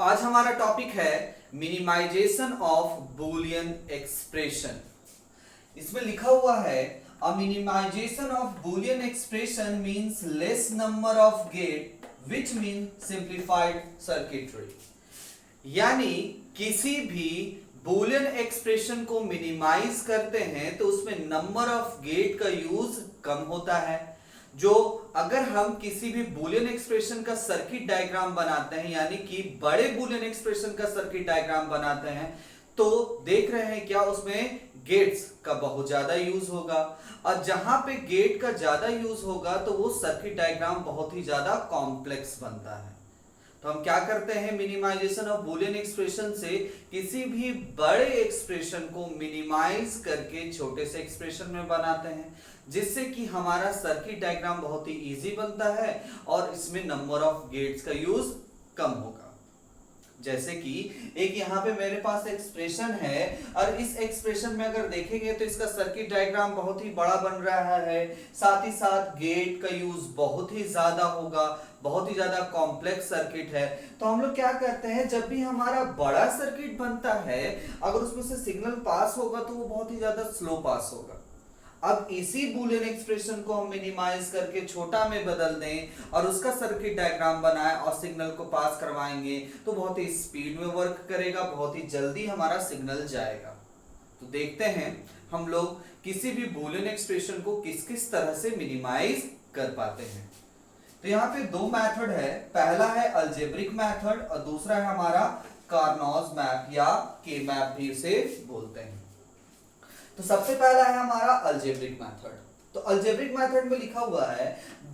आज हमारा टॉपिक है मिनिमाइजेशन ऑफ बूलियन एक्सप्रेशन। इसमें लिखा हुआ है a minimization of Boolean expression means less number of gate which mean simplified circuitry. यानी किसी भी बूलियन एक्सप्रेशन को मिनिमाइज करते हैं तो उसमें नंबर ऑफ गेट का यूज कम होता है। जो अगर हम किसी भी बूलियन एक्सप्रेशन का सर्किट डायग्राम बनाते हैं, यानी कि बड़े बूलियन एक्सप्रेशन का सर्किट डायग्राम बनाते हैं, तो देख रहे हैं क्या उसमें गेट्स का बहुत ज्यादा यूज होगा। और जहां पे गेट का ज्यादा यूज होगा तो वो सर्किट डायग्राम बहुत ही ज्यादा कॉम्प्लेक्स बनता है। तो हम क्या करते हैं, मिनिमाइजेशन ऑफ बूलियन एक्सप्रेशन से किसी भी बड़े एक्सप्रेशन को मिनिमाइज करके छोटे से एक्सप्रेशन में बनाते हैं, जिससे कि हमारा सर्किट डायग्राम बहुत ही इजी बनता है और इसमें नंबर ऑफ गेट्स का यूज कम होगा। जैसे कि एक यहाँ पे मेरे पास एक्सप्रेशन है और इस एक्सप्रेशन में अगर देखेंगे तो इसका सर्किट डायग्राम बहुत ही बड़ा बन रहा है, साथ ही साथ गेट का यूज बहुत ही ज्यादा होगा, बहुत ही ज्यादा कॉम्प्लेक्स सर्किट है। तो हम लोग क्या करते हैं, जब भी हमारा बड़ा सर्किट बनता है अगर उसमें से सिग्नल पास होगा तो वो बहुत ही ज्यादा स्लो पास होगा। अब इसी बूलियन एक्सप्रेशन को हम मिनिमाइज करके छोटा में बदल दें और उसका सर्किट डायग्राम बनाएं और सिग्नल को पास करवाएंगे तो बहुत ही स्पीड में वर्क करेगा, बहुत ही जल्दी हमारा सिग्नल जाएगा। तो देखते हैं हम लोग किसी भी बूलियन एक्सप्रेशन को किस किस तरह से मिनिमाइज कर पाते हैं। तो यहाँ पे दो मेथड है, पहला है अलजेब्रिक मेथड और दूसरा है हमारा कार्नोज मैप या के मैप भी इसे बोलते हैं। तो सबसे पहला है हमारा अलजेब्रिक मेथड। तो अलजेब्रिक मेथड में लिखा हुआ है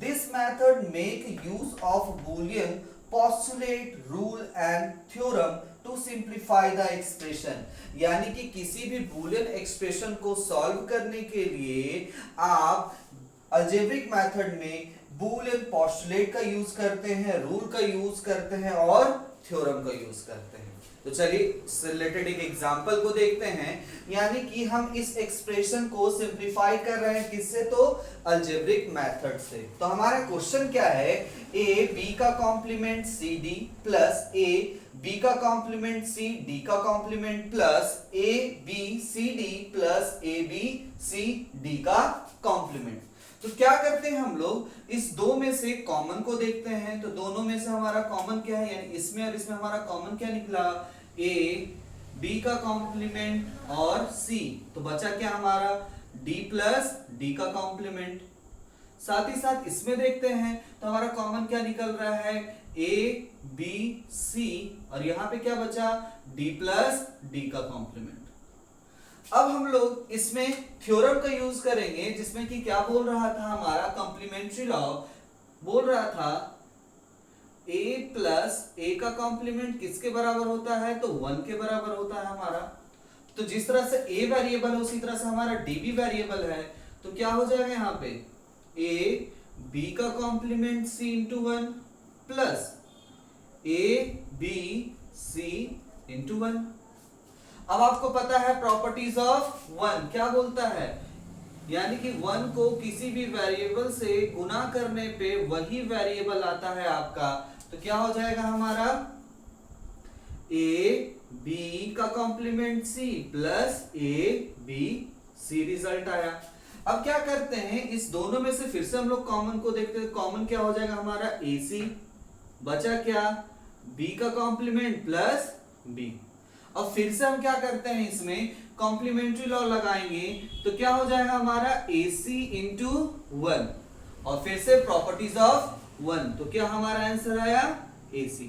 this method make use of Boolean postulate rule and theorem to simplify the expression. यानी कि किसी भी बूलियन एक्सप्रेशन को सॉल्व करने के लिए आप अलजेब्रिक मेथड में बूलियन पोस्टुलेट का यूज करते हैं, रूल का यूज करते हैं और थ्योरम का यूज करते हैं। तो चलिए इससे रिलेटेड एक एग्जांपल को देखते हैं। यानी कि हम इस एक्सप्रेशन को सिंप्लीफाई कर रहे हैं किससे, तो अलजेब्रिक मेथड से। तो हमारा क्वेश्चन क्या है, ए बी का complement C D plus A B का कॉम्प्लीमेंट सी डी का complement plus A B C D plus A B C D का कॉम्प्लीमेंट। तो क्या करते हैं हम लोग, इस दो में से कॉमन को देखते हैं। तो दोनों में से हमारा कॉमन क्या है, यानी इसमें और इसमें हमारा कॉमन क्या निकला, ए बी का कॉम्प्लीमेंट और सी। तो बचा क्या हमारा डी प्लस डी का कॉम्प्लीमेंट। साथ ही साथ इसमें देखते हैं तो हमारा कॉमन क्या निकल रहा है, ए बी सी और यहां पे क्या बचा, डी प्लस डी का कॉम्प्लीमेंट। अब हम लोग इसमें थ्योरम का यूज करेंगे, जिसमें कि क्या बोल रहा था हमारा कॉम्प्लीमेंट्री लॉ बोल रहा था a प्लस ए का कॉम्प्लीमेंट किसके बराबर होता है, तो 1 के बराबर होता है हमारा। तो जिस तरह से a वेरिएबल है उसी तरह से हमारा d भी वेरिएबल है। तो क्या हो जाएगा यहाँ पे, a b का complement c into 1 plus a b c into 1। अब आपको पता है प्रॉपर्टीज ऑफ 1 क्या बोलता है, यानी कि 1 को किसी भी वेरिएबल से गुना करने पे वही वेरिएबल आता है आपका। तो क्या हो जाएगा हमारा, ए बी का complement C plus A B C result आया। अब क्या करते हैं, इस दोनों में से फिर से हम लोग कॉमन को देखते हैं। कॉमन क्या हो जाएगा हमारा, ए सी बचा क्या, बी का कॉम्प्लीमेंट प्लस बी। अब फिर से हम क्या करते हैं, इसमें कॉम्प्लीमेंट्री लॉ लगाएंगे। तो क्या हो जाएगा हमारा, AC इंटू 1 और फिर से प्रॉपर्टीज ऑफ 1। तो क्या हमारा आंसर आया, AC।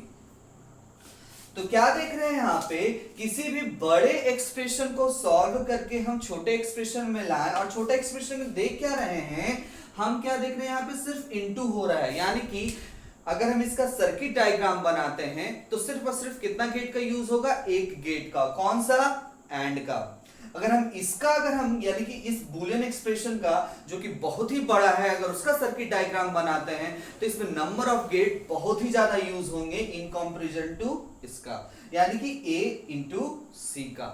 तो क्या देख रहे हैं यहाँ पे, किसी भी बड़े एक्सप्रेशन को सॉल्व करके हम छोटे एक्सप्रेशन में लाएं और छोटे एक्सप्रेशन में देख क्या रहे हैं, हम क्या देख रहे हैं यहाँ पे, सिर्फ इंटू हो रहा है। यानी कि अगर हम इसका सर्किट डायग्राम बनाते हैं तो सिर्फ और सिर्फ कितना गेट का यूज होगा, एक गेट का, कौन सा, एंड का। अगर हम यानी कि इस बूलियन एक्सप्रेशन का जो कि बहुत ही बड़ा है, अगर उसका सर्किट डायग्राम बनाते हैं तो इसमें नंबर ऑफ गेट बहुत ही ज्यादा यूज होंगे इन कंपैरिजन टू इसका, यानी कि a इंटू सी का।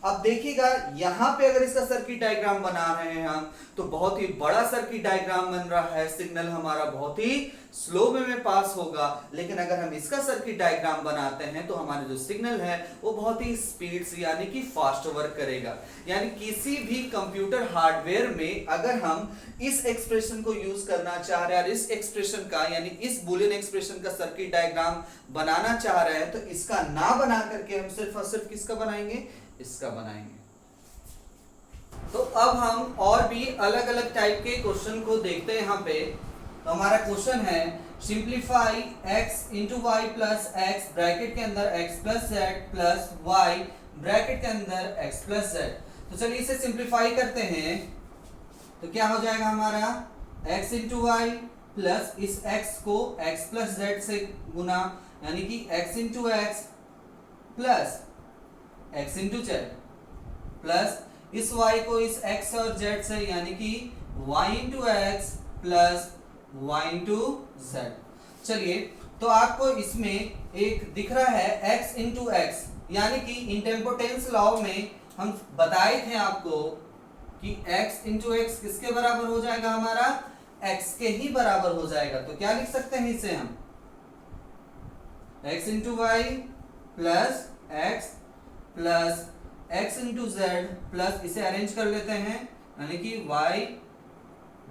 अब देखिएगा यहाँ पे अगर इसका सर्किट डायग्राम बना रहे हैं हम, तो बहुत ही बड़ा सर्किट डायग्राम बन रहा है, सिग्नल हमारा बहुत ही स्लो वे में पास होगा। लेकिन अगर हम इसका सर्किट डायग्राम बनाते हैं तो हमारा जो सिग्नल है वो बहुत ही स्पीड से यानी कि फास्ट वर्क करेगा। यानी किसी भी कंप्यूटर हार्डवेयर में अगर हम इस एक्सप्रेशन को यूज करना चाह रहे हैं और इस एक्सप्रेशन का यानी इस बूलियन एक्सप्रेशन का सर्किट डायग्राम बनाना चाह रहे हैं, तो इसका ना बना करके हम सिर्फ और सिर्फ किसका बनाएंगे, इसका बनाएंगे। तो अब हम और भी अलग अलग टाइप के क्वेश्चन को देखते हैं यहाँ पे। तो हमारा क्वेश्चन है simplify x into y plus x bracket के अंदर x plus z plus y bracket के अंदर x प्लस जेड। तो चलिए इसे सिंप्लीफाई करते हैं। तो क्या हो जाएगा हमारा x इंटू वाई प्लस इस x को x प्लस जेड से गुना यानी कि x into x plus x into z plus इस y को इस x और z से यानी कि y into x plus y into z. चलिए तो आपको इसमें एक दिख रहा है x इंटू एक्स, यानी कि इंटेम्पोटेंस लॉ में हम बताए थे आपको कि x इंटू एक्स किसके बराबर हो जाएगा, हमारा x के ही बराबर हो जाएगा। तो क्या लिख सकते हैं इसे हम x into y plus x plus x into z plus इसे अरेंज कर लेते हैं यानी कि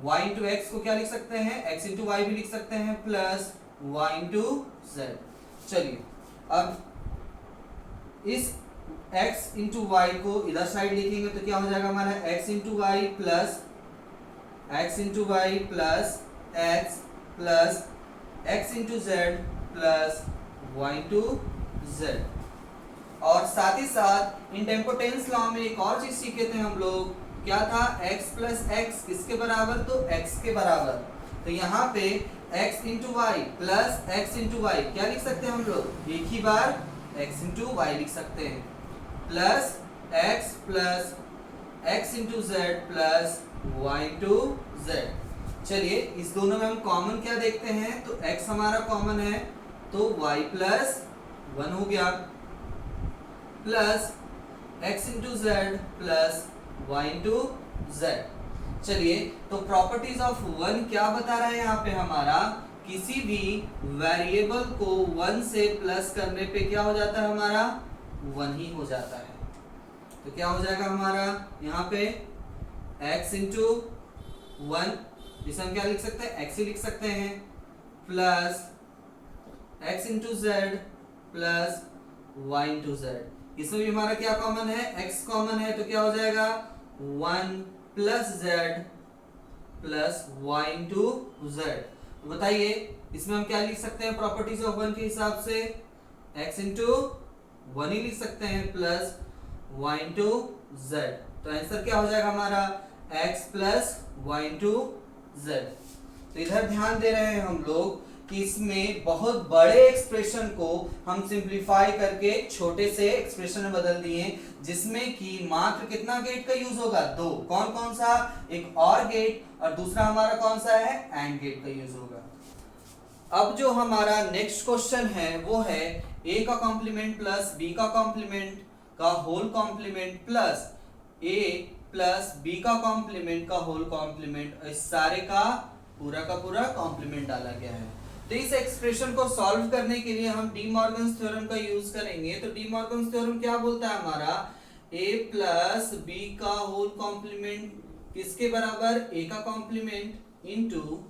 y इंटू एक्स को क्या लिख सकते हैं, x इंटू वाई भी लिख सकते हैं प्लस y इंटू जेड। चलिए अब इस x इंटू वाई को इधर साइड लिखेंगे तो क्या हो जाएगा हमारा x into y plus x into y plus x plus x into z plus y into z. और साथ ही साथ इंटेम्पोटेंस लॉ में एक और चीज सीखे थे हम लोग, क्या था x प्लस एक्स किसके बराबर, तो x के बराबर। तो यहाँ पे x into y plus x into y क्या लिख सकते हैं हम लोग, एक ही बार x इंटू वाई लिख सकते हैं plus x plus x into z plus y into z. चलिए इस दोनों में हम कॉमन क्या देखते हैं, तो x हमारा कॉमन है तो y प्लस 1 हो गया plus x into z plus y into z. चलिए तो प्रॉपर्टीज ऑफ 1 क्या बता रहा है यहाँ पे हमारा, किसी भी वेरिएबल को 1 से प्लस करने पे क्या हो जाता है हमारा 1 ही हो जाता है। तो क्या हो जाएगा हमारा यहाँ पे x इंटू 1 जिसे हम क्या लिख सकते हैं x ही लिख सकते हैं plus x into z plus y into Z. इसमें भी हमारा क्या कॉमन है, x कॉमन है तो क्या हो जाएगा 1 plus z plus y into z. तो बताइए इसमें हम क्या लिख सकते हैं प्रॉपर्टीज ऑफ 1 के हिसाब से, x इंटू 1 ही लिख सकते हैं प्लस y इंटू जेड। तो आंसर क्या हो जाएगा हमारा x plus y into z. तो इधर ध्यान दे रहे हैं हम लोग कि इसमें बहुत बड़े एक्सप्रेशन को हम सिंप्लीफाई करके छोटे से एक्सप्रेशन में बदल दिए, जिसमें कि मात्र कितना गेट का यूज होगा, 2। कौन कौन सा, एक और गेट और दूसरा हमारा कौन सा है, एंड गेट का यूज होगा। अब जो हमारा नेक्स्ट क्वेश्चन है वो है a का कॉम्प्लीमेंट प्लस b का कॉम्प्लीमेंट का whole complement plus a plus b का कॉम्प्लीमेंट का होल कॉम्प्लीमेंट, इस सारे का पूरा कॉम्प्लीमेंट डाला गया है। तो इस एक्सप्रेशन को सॉल्व करने के लिए हम डी मॉर्गन्स थ्योरम का यूज करेंगे। तो डी मॉर्गन्स थ्योरम क्या बोलता है हमारा, a प्लस b का होल कॉम्प्लीमेंट किसके बराबर, a का कॉम्प्लीमेंट इनटू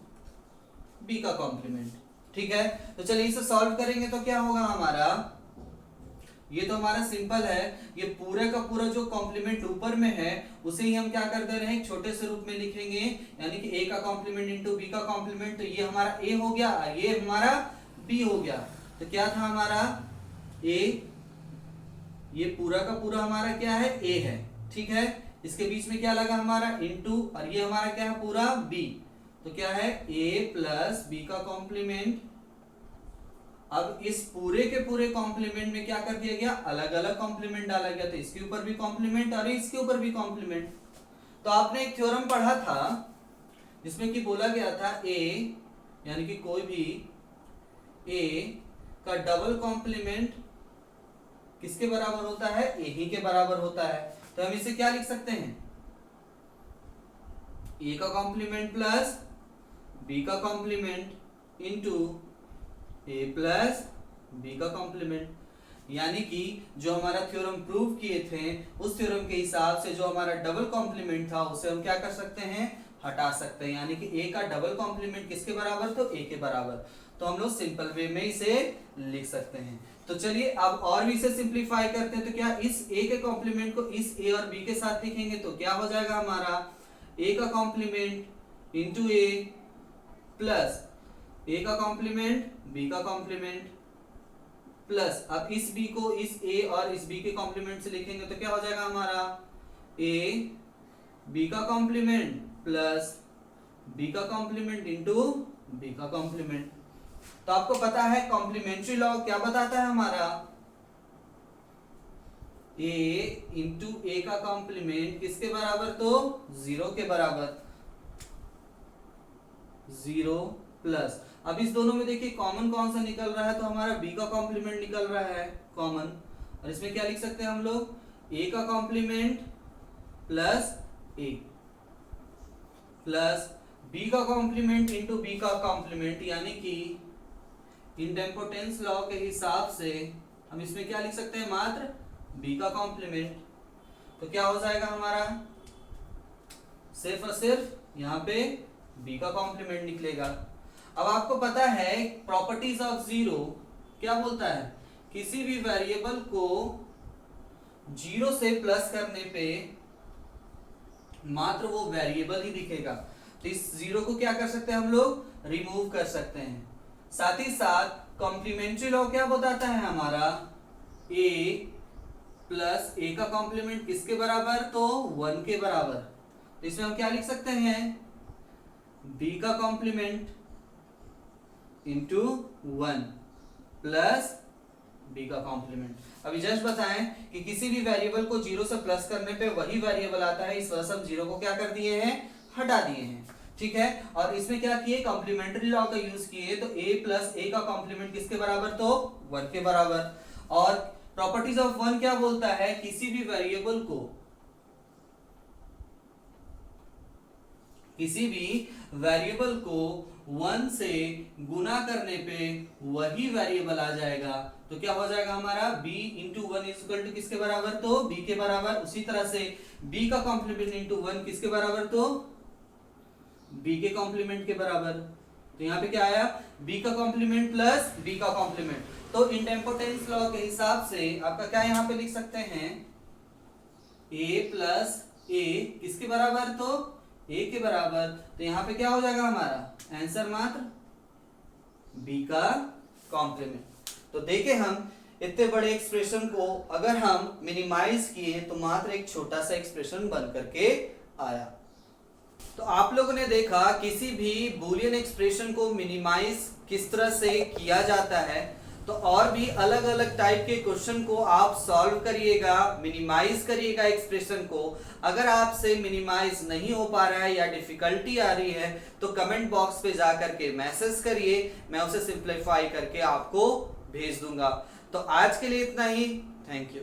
b का कॉम्प्लीमेंट। ठीक है, तो चलिए इसे सॉल्व करेंगे तो क्या होगा हमारा, ये तो हमारा सिंपल है, ये पूरे का पूरा जो कॉम्प्लीमेंट ऊपर में है उसे ही हम क्या कर दे रहे हैं, छोटे से रूप में लिखेंगे, यानी कि a का कॉम्प्लीमेंट इनटू b का कॉम्प्लीमेंट। तो ये हमारा a हो गया, ये हमारा b हो गया। तो क्या था हमारा a, ये पूरा का पूरा हमारा क्या है, a है। ठीक है, इसके बीच में क्या लगा हमारा इनटू, और ये हमारा क्या है पूरा b। तो क्या है a प्लस b का कॉम्प्लीमेंट। अब इस पूरे के पूरे कॉम्प्लीमेंट में क्या कर दिया गया, अलग अलग कॉम्प्लीमेंट डाला गया। तो इसके ऊपर भी कॉम्प्लीमेंट और इसके ऊपर भी कॉम्प्लीमेंट। तो आपने एक थ्योरम पढ़ा था जिसमें कि बोला गया था a यानी कि कोई भी a का डबल कॉम्प्लीमेंट किसके बराबर होता है, ए ही के बराबर होता है। तो हम इसे क्या लिख सकते हैं, ए का कॉम्प्लीमेंट प्लस बी का कॉम्प्लीमेंट इंटू ए प्लस बी का कॉम्प्लीमेंट, यानी कि जो हमारा थ्योरम प्रूव किए थे उस थ्योरम के हिसाब से जो हमारा डबल कॉम्प्लीमेंट था उसे हम क्या कर सकते हैं, हटा सकते हैं, यानी कि ए का डबल कॉम्प्लीमेंट किसके बराबर, तो ए के बराबर। तो हम लोग सिंपल वे में इसे लिख सकते हैं। तो चलिए अब और भी इसे सिंप्लीफाई करते हैं। तो क्या इस ए के कॉम्प्लीमेंट को इस ए और बी के साथ लिखेंगे तो क्या हो जाएगा हमारा, ए का कॉम्प्लीमेंट इंटू ए प्लस ए का कॉम्प्लीमेंट बी का कॉम्प्लीमेंट प्लस, अब इस b को इस a और इस b के कॉम्प्लीमेंट से लिखेंगे तो क्या हो जाएगा हमारा, a b का कॉम्प्लीमेंट प्लस b का कॉम्प्लीमेंट इंटू b का कॉम्प्लीमेंट। तो आपको पता है कॉम्प्लीमेंट्री लॉ क्या बताता है हमारा, a इंटू a का कॉम्प्लीमेंट किसके बराबर, तो 0 के बराबर, 0 प्लस, अब इस दोनों में देखिए कॉमन कौन सा निकल रहा है, तो हमारा b का कॉम्प्लीमेंट निकल रहा है कॉमन, और इसमें क्या लिख सकते हैं हम लोग, a का complement plus a plus b का कॉम्प्लीमेंट इंटू b का कॉम्प्लीमेंट, यानी कि इंडेम्पोटेंस लॉ के हिसाब से हम इसमें क्या लिख सकते हैं, मात्र b का कॉम्प्लीमेंट। तो क्या हो जाएगा हमारा, सिर्फ और सिर्फ यहाँ पे b का कॉम्प्लीमेंट निकलेगा। अब आपको पता है प्रॉपर्टीज ऑफ जीरो क्या बोलता है, किसी भी वेरिएबल को जीरो से प्लस करने पे मात्र वो वेरिएबल ही दिखेगा। तो इस जीरो को क्या कर सकते हैं हम लोग, रिमूव कर सकते हैं। साथ ही साथ कॉम्प्लीमेंट्री लॉ क्या बताता है हमारा, a प्लस a का कॉम्प्लीमेंट किसके बराबर, तो 1 के बराबर। तो इसमें हम क्या लिख सकते हैं, b का कॉम्प्लीमेंट इंटू 1 प्लस b का कॉम्प्लीमेंट। अभी जस्ट बताएं कि किसी भी वेरिएबल को जीरो से प्लस करने पे वही वेरिएबल आता है, इस वजह से हम जीरो को क्या कर दिए हैं, हटा दिए हैं, ठीक है। और इसमें क्या किए, कॉम्प्लीमेंट्री लॉ का यूज किए, तो a प्लस a का कॉम्प्लीमेंट किसके बराबर, तो 1 के बराबर। और प्रॉपर्टीज ऑफ 1 क्या बोलता है, किसी भी वेरिएबल को 1 से गुना करने पे वही वेरिएबल आ जाएगा। तो क्या हो जाएगा हमारा, b इंटू 1 इक्वल टू किसके बराबर, तो b के बराबर। उसी तरह से b का कॉम्प्लीमेंट इंटू 1 किसके बराबर, तो b के कॉम्प्लीमेंट के बराबर। तो यहाँ पे क्या आया, b का कॉम्प्लीमेंट प्लस b का कॉम्प्लीमेंट। तो इंडेम्पोटेंस लॉ के हिसाब से आपका क्या यहाँ पे लिख सकते हैं, a प्लस a किसके बराबर, तो a के बराबर। तो यहाँ पे क्या हो जाएगा हमारा आंसर, मात्र b का कॉम्प्लीमेंट। तो देखें हम इतने बड़े एक्सप्रेशन को अगर हम मिनिमाइज किए तो मात्र एक छोटा सा एक्सप्रेशन बन करके आया। तो आप लोगों ने देखा किसी भी बूलियन एक्सप्रेशन को मिनिमाइज किस तरह से किया जाता है। तो और भी अलग अलग टाइप के क्वेश्चन को आप सॉल्व करिएगा, मिनिमाइज करिएगा एक्सप्रेशन को। अगर आपसे मिनिमाइज नहीं हो पा रहा है या डिफिकल्टी आ रही है तो कमेंट बॉक्स पे जा करके मैसेज करिए, मैं उसे सिंप्लीफाई करके आपको भेज दूंगा। तो आज के लिए इतना ही, थैंक यू।